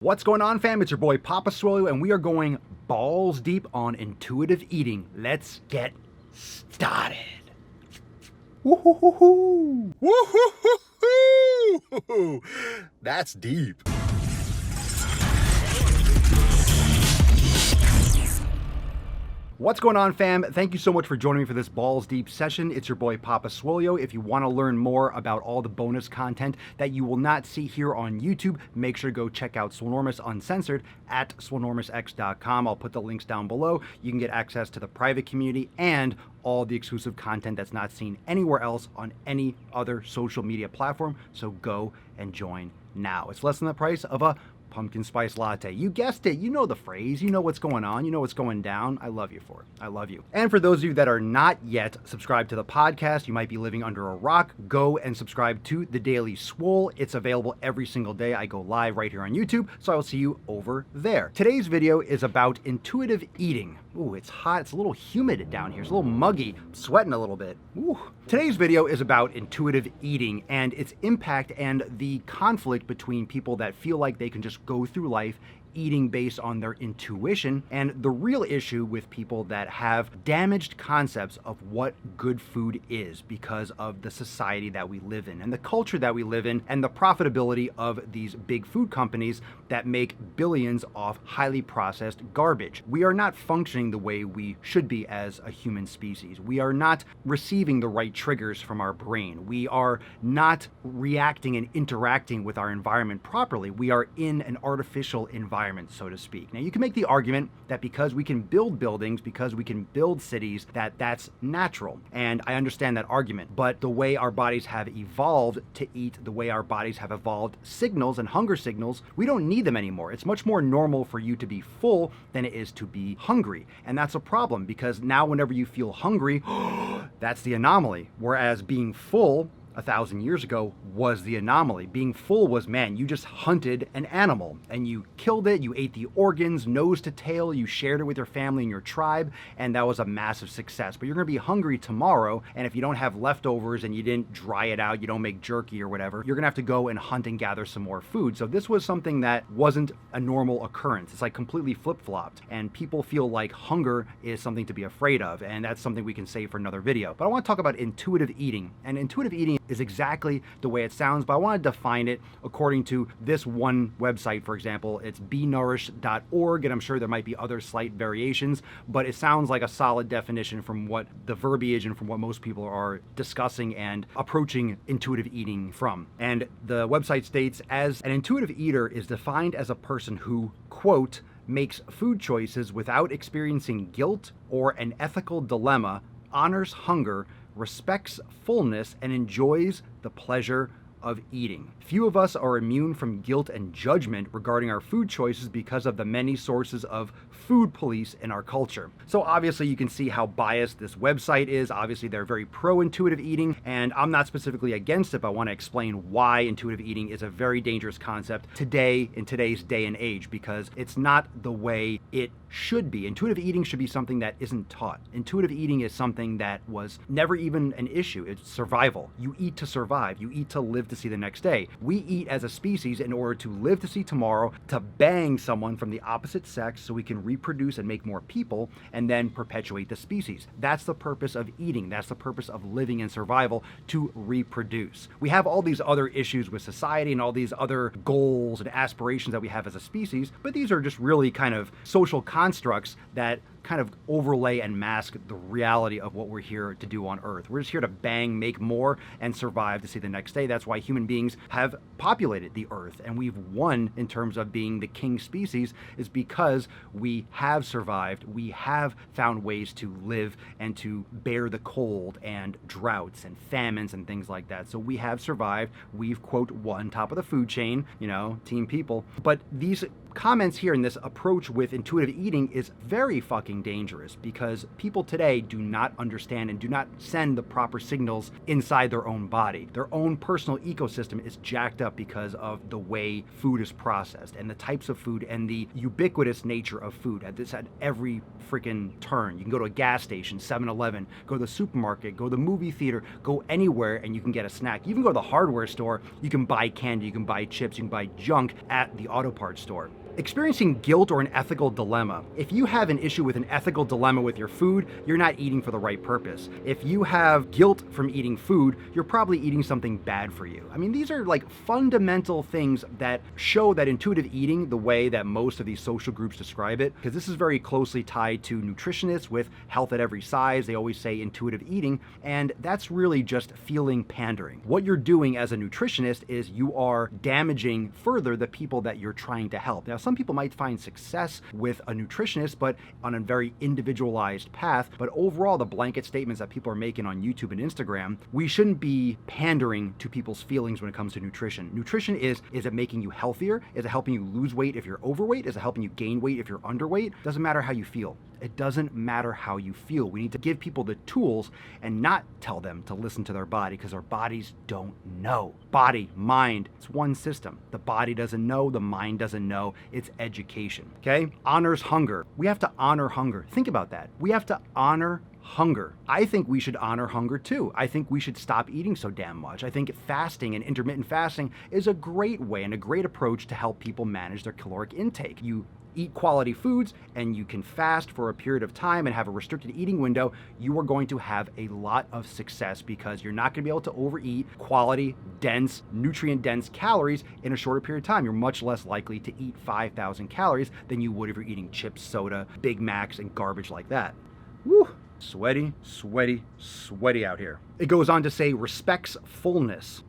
What's going on, fam? It's your boy Papa Swolio, and we are going balls deep on intuitive eating. Let's get started. Woo-hoo-hoo-hoo. Woo-hoo-hoo-hoo. That's deep. What's going on, fam? Thank you so much for joining me for this balls deep session. It's your boy Papa Swolio. If you want to learn more about all the bonus content that you will not see here on YouTube, make sure to go check out Swolenormous Uncensored at swolenormousx.com. I'll put the links down below. You can get access to the private community and all the exclusive content that's not seen anywhere else on any other social media platform. So go and join now. It's less than the price of a pumpkin spice latte. You guessed it. You know the phrase. You know what's going on. You know what's going down. I love you for it. I love you. And for those of you that are not yet subscribed to the podcast, you might be living under a rock, go and subscribe to The Daily Swole. It's available every single day. I go live right here on YouTube, so I will see you over there. Today's video is about intuitive eating. Ooh, it's hot. It's a little humid down here. It's a little muggy. I'm sweating a little bit. Ooh. Today's video is about intuitive eating and its impact and the conflict between people that feel like they can just go through life eating based on their intuition, and the real issue with people that have damaged concepts of what good food is because of the society that we live in and the culture that we live in and the profitability of these big food companies that make billions off highly processed garbage. We are not functioning the way we should be as a human species. We are not receiving the right triggers from our brain. We are not reacting and interacting with our environment properly. We are in an artificial environment, so to speak. Now, you can make the argument that because we can build buildings, because we can build cities, that's natural. And I understand that argument. But the way our bodies have evolved to eat, the way our bodies have evolved signals and hunger signals, we don't need them anymore. It's much more normal for you to be full than it is to be hungry. And that's a problem because now whenever you feel hungry, that's the anomaly. Whereas being full 1,000 years ago was the anomaly. Being full was, man, you just hunted an animal and you killed it, you ate the organs, nose to tail, you shared it with your family and your tribe, and that was a massive success. But you're gonna be hungry tomorrow, and if you don't have leftovers and you didn't dry it out, you don't make jerky or whatever, you're gonna have to go and hunt and gather some more food. So this was something that wasn't a normal occurrence. It's like completely flip-flopped, and people feel like hunger is something to be afraid of, and that's something we can save for another video. But I wanna talk about intuitive eating, and intuitive eating is exactly the way it sounds, but I want to define it according to this one website. For example, it's benourished.org, and I'm sure there might be other slight variations, but it sounds like a solid definition from what the verbiage and from what most people are discussing and approaching intuitive eating from. And the website states, as an intuitive eater is defined as a person who, quote, makes food choices without experiencing guilt or an ethical dilemma, honors hunger, respects fullness, and enjoys the pleasure of eating. Few of us are immune from guilt and judgment regarding our food choices because of the many sources of food police in our culture. So obviously you can see how biased this website is. Obviously they're very pro-intuitive eating, and I'm not specifically against it, but I want to explain why intuitive eating is a very dangerous concept today, in today's day and age, because it's not the way it should be. Intuitive eating should be something that isn't taught. Intuitive eating is something that was never even an issue. It's survival. You eat to survive. You eat to live to see the next day. We eat as a species in order to live to see tomorrow, to bang someone from the opposite sex so we can reproduce and make more people and then perpetuate the species. That's the purpose of eating. That's the purpose of living and survival, to reproduce. We have all these other issues with society and all these other goals and aspirations that we have as a species, but these are just really kind of social constructs that kind of overlay and mask the reality of what we're here to do on Earth. We're just here to bang, make more, and survive to see the next day. That's why human beings have populated the Earth, and we've won in terms of being the king species, is because we have survived. We have found ways to live and to bear the cold and droughts and famines and things like that. So we have survived. We've, quote, won top of the food chain, you know, team people. But these comments here in this approach with intuitive eating is very fucking dangerous because people today do not understand and do not send the proper signals inside their own body. Their own personal ecosystem is jacked up because of the way food is processed and the types of food and the ubiquitous nature of food at every freaking turn. You can go to a gas station, 7-Eleven, go to the supermarket, go to the movie theater, go anywhere and you can get a snack. You can go to the hardware store, you can buy candy, you can buy chips, you can buy junk at the auto parts store. Experiencing guilt or an ethical dilemma. If you have an issue with an ethical dilemma with your food, you're not eating for the right purpose. If you have guilt from eating food, you're probably eating something bad for you. I mean, these are like fundamental things that show that intuitive eating, the way that most of these social groups describe it, because this is very closely tied to nutritionists with health at every size. They always say intuitive eating, and that's really just feeling pandering. What you're doing as a nutritionist is you are damaging further the people that you're trying to help. Now, some people might find success with a nutritionist, but on a very individualized path. But overall, the blanket statements that people are making on YouTube and Instagram, we shouldn't be pandering to people's feelings when it comes to nutrition. Nutrition is it making you healthier? Is it helping you lose weight if you're overweight? Is it helping you gain weight if you're underweight? Doesn't matter how you feel. It doesn't matter how you feel. We need to give people the tools and not tell them to listen to their body because their bodies don't know. Body, mind, it's one system. The body doesn't know, the mind doesn't know. It's education, okay? Honors hunger. We have to honor hunger. Think about that. We have to honor hunger. I think we should honor hunger too. I think we should stop eating so damn much. I think fasting and intermittent fasting is a great way and a great approach to help people manage their caloric intake. You eat quality foods and you can fast for a period of time and have a restricted eating window, you are going to have a lot of success because you're not going to be able to overeat quality, dense, nutrient-dense calories in a shorter period of time. You're much less likely to eat 5,000 calories than you would if you're eating chips, soda, Big Macs, and garbage like that. Woo! Sweaty, sweaty, sweaty out here. It goes on to say respects fullness.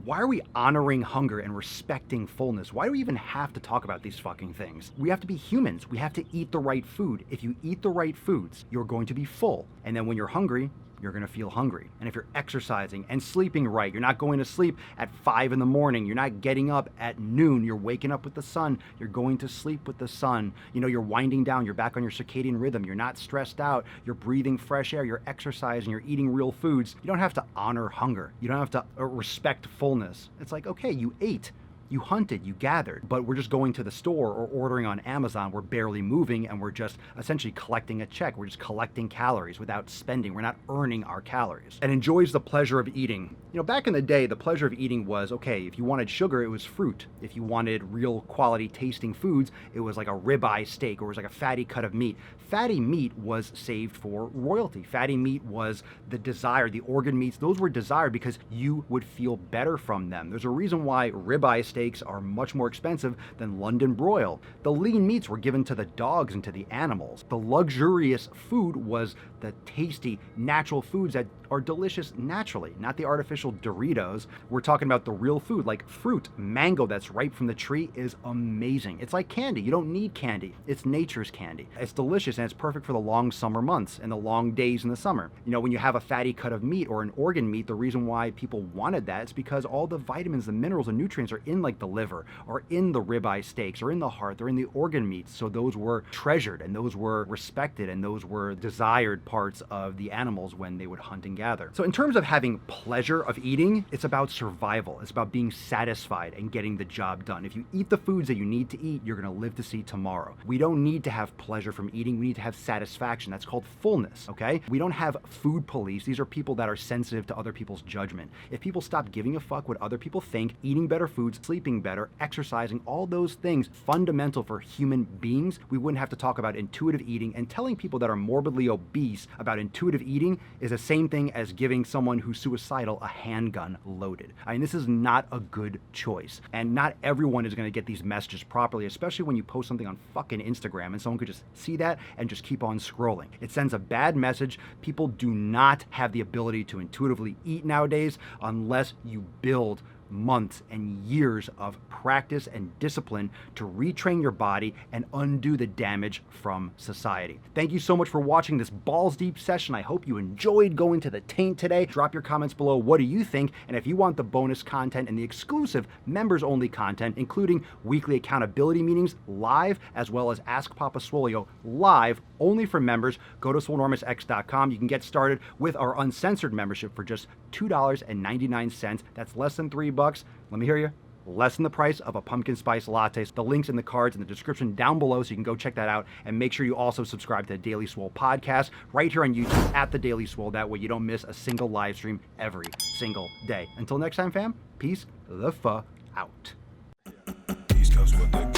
Why are we honoring hunger and respecting fullness? Why do we even have to talk about these fucking things? We have to be humans. We have to eat the right food. If you eat the right foods, you're going to be full. And then when you're hungry, you're going to feel hungry. And if you're exercising and sleeping right, you're not going to sleep at 5 in the morning, you're not getting up at noon, you're waking up with the sun, you're going to sleep with the sun, you're winding down, you're back on your circadian rhythm, you're not stressed out, you're breathing fresh air, you're exercising, you're eating real foods. You don't have to honor hunger. You don't have to respect fullness. It's like, okay, you ate. You hunted, you gathered, but we're just going to the store or ordering on Amazon. We're barely moving and we're just essentially collecting a check. We're just collecting calories without spending. We're not earning our calories. And enjoys the pleasure of eating. Back in the day, the pleasure of eating was, okay, if you wanted sugar, it was fruit. If you wanted real quality tasting foods, it was like a ribeye steak or it was like a fatty cut of meat. Fatty meat was saved for royalty. Fatty meat was the desire. The organ meats, those were desired because you would feel better from them. There's a reason why ribeye steaks are much more expensive than London broil. The lean meats were given to the dogs and to the animals. The luxurious food was the tasty, natural foods that are delicious naturally, not the artificial Doritos. We're talking about the real food, like fruit. Mango that's ripe from the tree is amazing. It's like candy. You don't need candy. It's nature's candy. It's delicious and it's perfect for the long summer months and the long days in the summer. When you have a fatty cut of meat or an organ meat, the reason why people wanted that is because all the vitamins, the minerals, and nutrients are in like the liver or in the ribeye steaks or in the heart or in the organ meats. So those were treasured and those were respected and those were desired parts of the animals when they would hunt and gather. So in terms of having pleasure of eating, it's about survival. It's about being satisfied and getting the job done. If you eat the foods that you need to eat, you're going to live to see tomorrow. We don't need to have pleasure from eating. We need to have satisfaction. That's called fullness, okay? We don't have food police. These are people that are sensitive to other people's judgment. If people stop giving a fuck what other people think, eating better foods, sleeping better, exercising, all those things fundamental for human beings, we wouldn't have to talk about intuitive eating. And telling people that are morbidly obese about intuitive eating is the same thing as giving someone who's suicidal a handgun loaded. I mean, this is not a good choice. And not everyone is going to get these messages properly, especially when you post something on fucking Instagram and someone could just see that and just keep on scrolling. It sends a bad message. People do not have the ability to intuitively eat nowadays unless you build months and years of practice and discipline to retrain your body and undo the damage from society. Thank you so much for watching this balls deep session. I hope you enjoyed going to the taint today. Drop your comments below. What do you think? And if you want the bonus content and the exclusive members only content, including weekly accountability meetings live, as well as Ask Papa Swolio live only for members, go to swolenormousx.com. You can get started with our uncensored membership for just $2.99. That's less than $3. Let me hear you. Less than the price of a pumpkin spice latte. The link's in the cards in the description down below, so you can go check that out. And make sure you also subscribe to the Daily Swole podcast right here on YouTube at the Daily Swole. That way you don't miss a single live stream every single day. Until next time, fam, peace the fuck out. East Coast with the